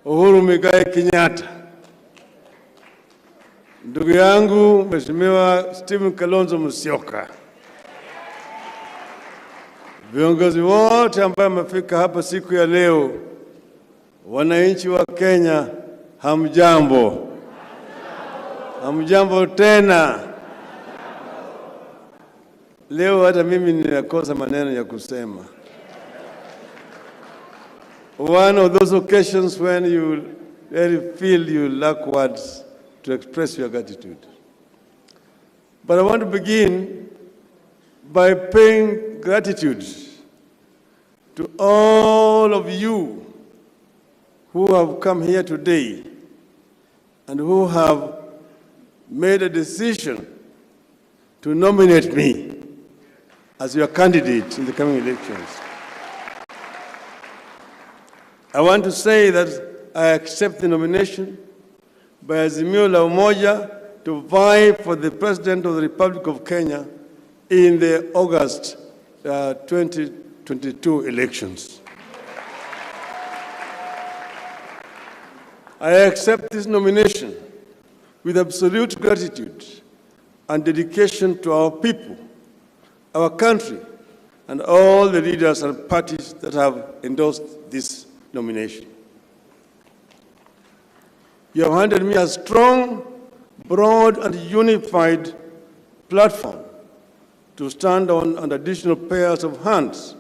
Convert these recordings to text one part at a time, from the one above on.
Uhuru Muigai Kenyatta, ndugu yangu Mheshimiwa Stephen Kalonzo Musyoka, viongozi wote ambao wamefika hapa siku ya leo, wananchi wa Kenya, hamjambo. Hamjambo tena. Leo hata mimi ninakosa maneno ya kusema. One of those occasions when you really feel you lack words to express your gratitude. But I want to begin by paying gratitude to all of you who have come here today and who have made a decision to nominate me as your candidate in the coming elections. I want to say that I accept the nomination by Azimio la Umoja to vie for the President of the Republic of Kenya in the August 2022 elections. I accept this nomination with absolute gratitude and dedication to our people, our country, and all the leaders and parties that have endorsed this nomination. You have handed me a strong, broad, and unified platform to stand on and additional pairs of hands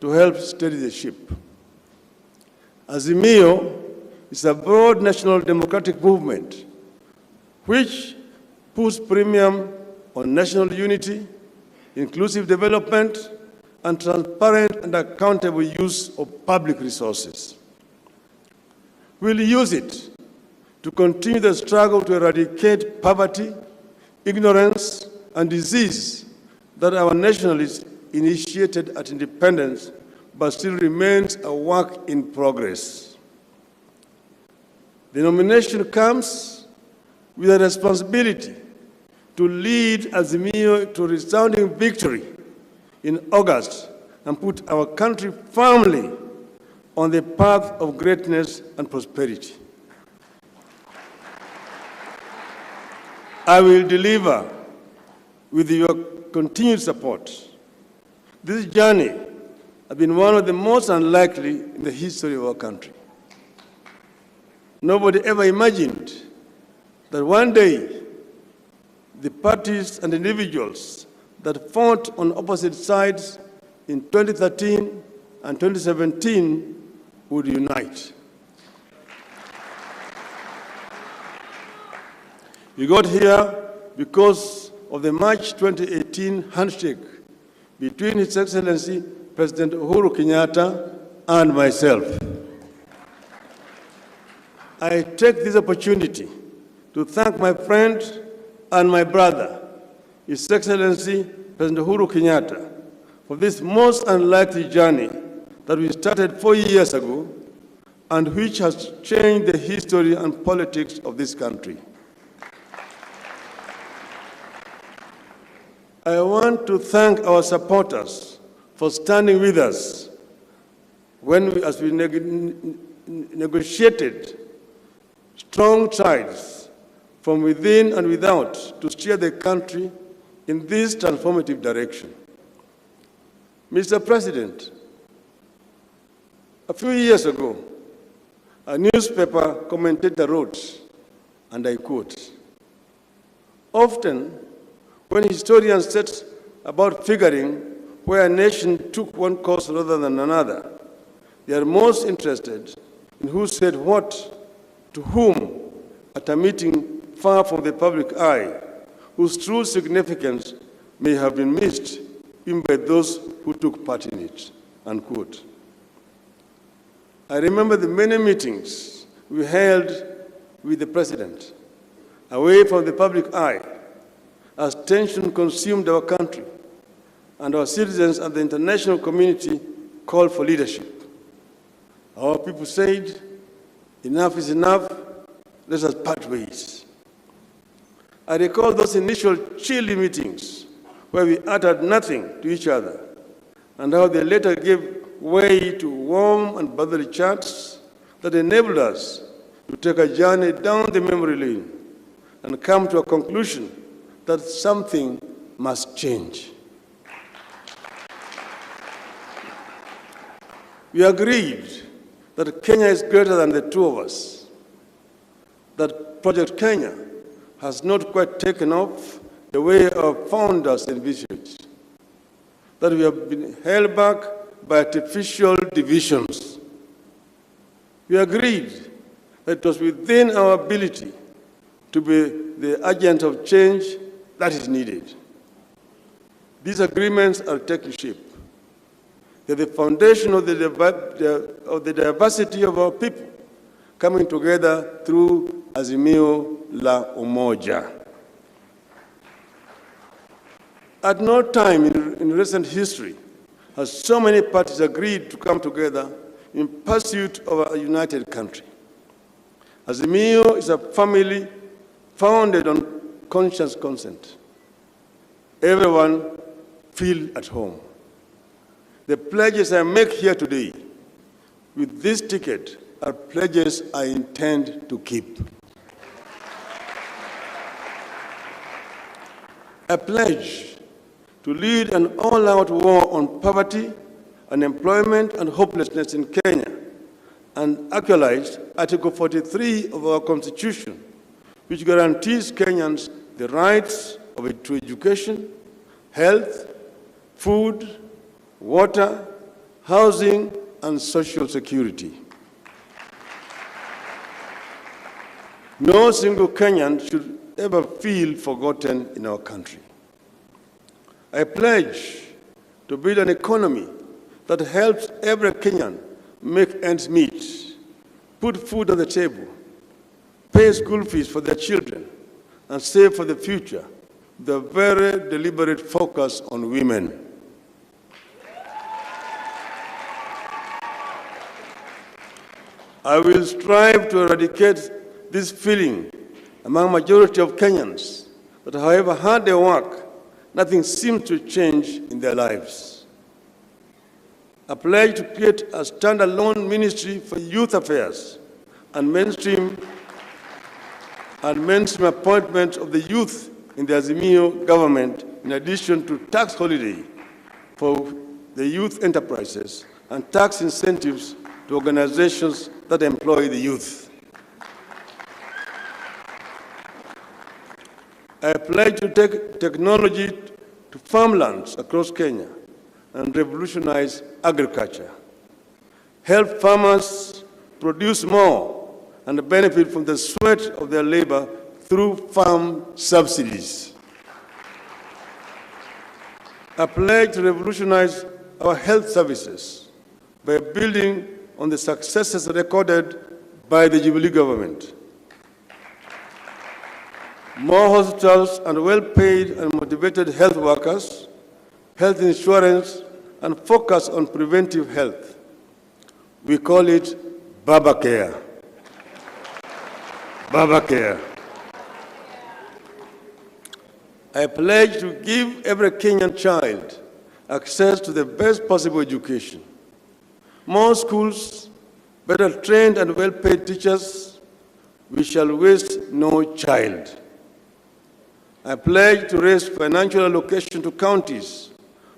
to help steady the ship. Azimio is a broad national democratic movement which puts premium on national unity, inclusive development, and transparent and accountable use of public resources. We'll use it to continue the struggle to eradicate poverty, ignorance, and disease that our nationalists initiated at independence, but still remains a work in progress. The nomination comes with a responsibility to lead Azimio to resounding victory in August and put our country firmly on the path of greatness and prosperity. I will deliver with your continued support. This journey has been one of the most unlikely in the history of our country. Nobody ever imagined that one day the parties and individuals that fought on opposite sides in 2013 and 2017 would unite. We got here because of the March 2018 handshake between His Excellency President Uhuru Kenyatta and myself. I take this opportunity to thank my friend and my brother, His Excellency President Uhuru Kenyatta, for this most unlikely journey that we started 4 years ago and which has changed the history and politics of this country. I want to thank our supporters for standing with us as we negotiated strong ties from within and without to steer the country in this transformative direction. Mr. President, a few years ago, a newspaper commentator wrote, and I quote, "Often, when historians set about figuring where a nation took one course rather than another, they are most interested in who said what to whom at a meeting far from the public eye, whose true significance may have been missed even by those who took part in it," unquote. I remember the many meetings we held with the President, away from the public eye, as tension consumed our country, and our citizens and the international community called for leadership. Our people said, "Enough is enough, let us part ways." I recall those initial chilly meetings where we uttered nothing to each other, and how they later gave way to warm and brotherly chats that enabled us to take a journey down the memory lane and come to a conclusion that something must change. We agreed that Kenya is greater than the two of us, that Project Kenya has not quite taken off the way our founders envisaged, that we have been held back by artificial divisions. We agreed that it was within our ability to be the agent of change that is needed. These agreements are taking shape. They're the foundation of the diversity of our people coming together through Azimio la Umoja. At no time in recent history has so many parties agreed to come together in pursuit of a united country. Azimio is a family founded on conscious consent. Everyone feel at home. The pledges I make here today with this ticket are pledges I intend to keep. I pledge to lead an all-out war on poverty, unemployment, and hopelessness in Kenya, and actualize Article 43 of our Constitution, which guarantees Kenyans the rights to education, health, food, water, housing, and social security. No single Kenyan should ever feel forgotten in our country. I pledge to build an economy that helps every Kenyan make ends meet, put food on the table, pay school fees for their children, and save for the future, with a very deliberate focus on women. I will strive to eradicate this feeling among majority of Kenyans that however hard they work, nothing seems to change in their lives. I pledge to create a standalone ministry for youth affairs and mainstream appointment of the youth in the Azimio government, in addition to tax holiday for the youth enterprises and tax incentives to organizations that employ the youth. I pledge to take technology to farmlands across Kenya and revolutionize agriculture, help farmers produce more and benefit from the sweat of their labor through farm subsidies. I pledge to revolutionize our health services by building on the successes recorded by the Jubilee government. More hospitals and well-paid and motivated health workers, health insurance, and focus on preventive health. We call it Baba Care. Baba Care. I pledge to give every Kenyan child access to the best possible education. More schools, better trained and well-paid teachers. We shall waste no child. I pledge to raise financial allocation to counties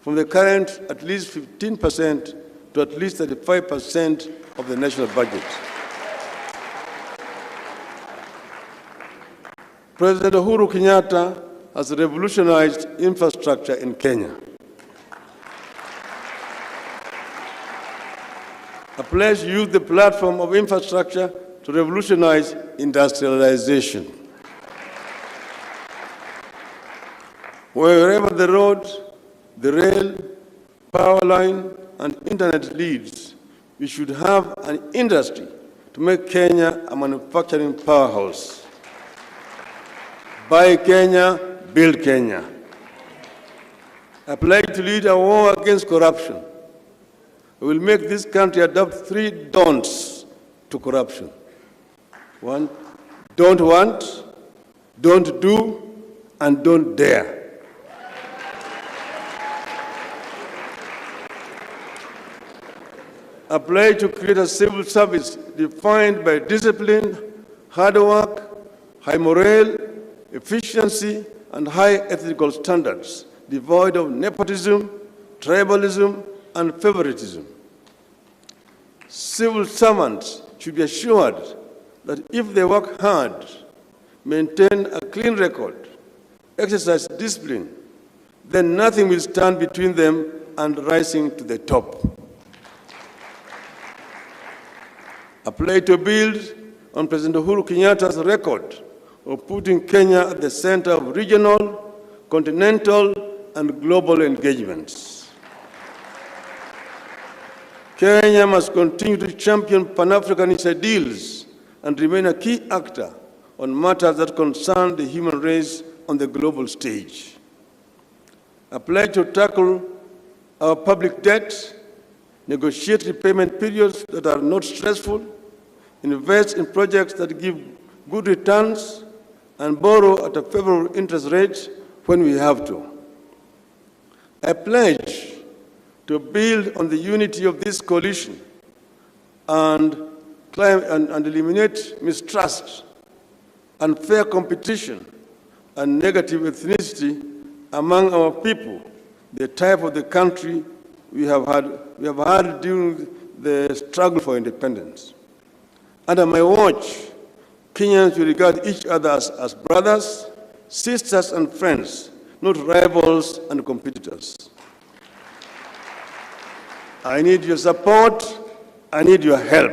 from the current at least 15% to at least 35% of the national budget. President Uhuru Kenyatta has revolutionized infrastructure in Kenya. I pledge to use the platform of infrastructure to revolutionize industrialization. Wherever the road, the rail, power line, and internet leads, we should have an industry to make Kenya a manufacturing powerhouse. Buy Kenya, build Kenya. I pledge to lead a war against corruption. We will make this country adopt 3 don'ts to corruption. 1, don't want, don't do, and don't dare. A pledge to create a civil service defined by discipline, hard work, high morale, efficiency, and high ethical standards, devoid of nepotism, tribalism, and favoritism. Civil servants should be assured that if they work hard, maintain a clean record, exercise discipline, then nothing will stand between them and rising to the top. A pledge to build on President Uhuru Kenyatta's record of putting Kenya at the center of regional, continental, and global engagements. Kenya must continue to champion Pan-Africanist ideals and remain a key actor on matters that concern the human race on the global stage. A pledge to tackle our public debt, negotiate repayment periods that are not stressful, invest in projects that give good returns, and borrow at a favorable interest rate when we have to. I pledge to build on the unity of this coalition and eliminate mistrust, unfair competition, and negative ethnicity among our people, the type of the country we have had during the struggle for independence. Under my watch, Kenyans will regard each other as brothers, sisters, and friends, not rivals and competitors. I need your support. I need your help.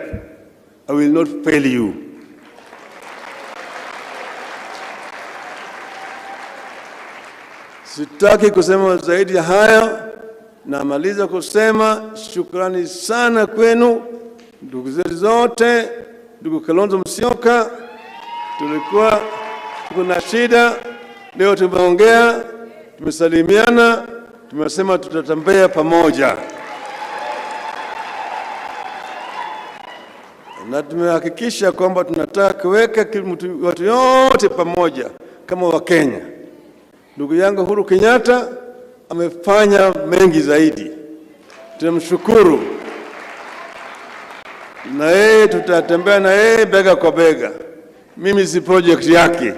I will not fail you. Sitaki kusema zaidi ya haya. Namaliza kusema shukrani sana kwenu, ndugu zetu zote, ndugu Kalonzo Musyoka. Tulikuwa kuna shida, leo tumeongea, tumesalimiana, tumesema tutatembea pamoja. Na tumehakikisha kwamba tunataka kuweka watu yote pamoja kama Wakenya. Ndugu yangu Uhuru Kenyatta amefanya mengi zaidi. Tunamshukuru. Na yeye tutatembea na yeye bega kwa bega. Mimi si project yake.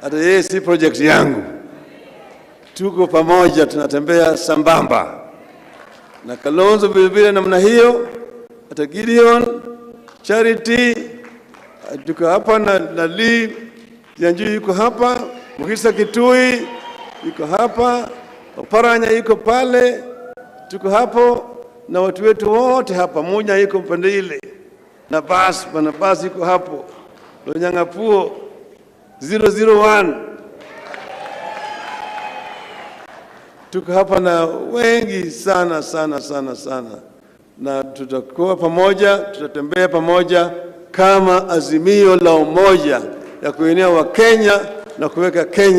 Hata yeye si project yangu. Tuko pamoja, tunatembea sambamba. Na Kalonzo vile namna hiyo, hata Gideon, Charity, tuko hapa na Lee, Janju yuko hapa, Muhisa Kitui yuko hapa, Oparanya yuko pale, tuko hapo na watu wetu wote hapa, Munya yuko mpande ile, na basi yuko hapo, Lonyangapuo 001. Tuko hapa na wengi sana. Na tutakuwa pamoja, tutatembea pamoja kama azimio la umoja ya kuenea wa Kenya na kuweka Kenya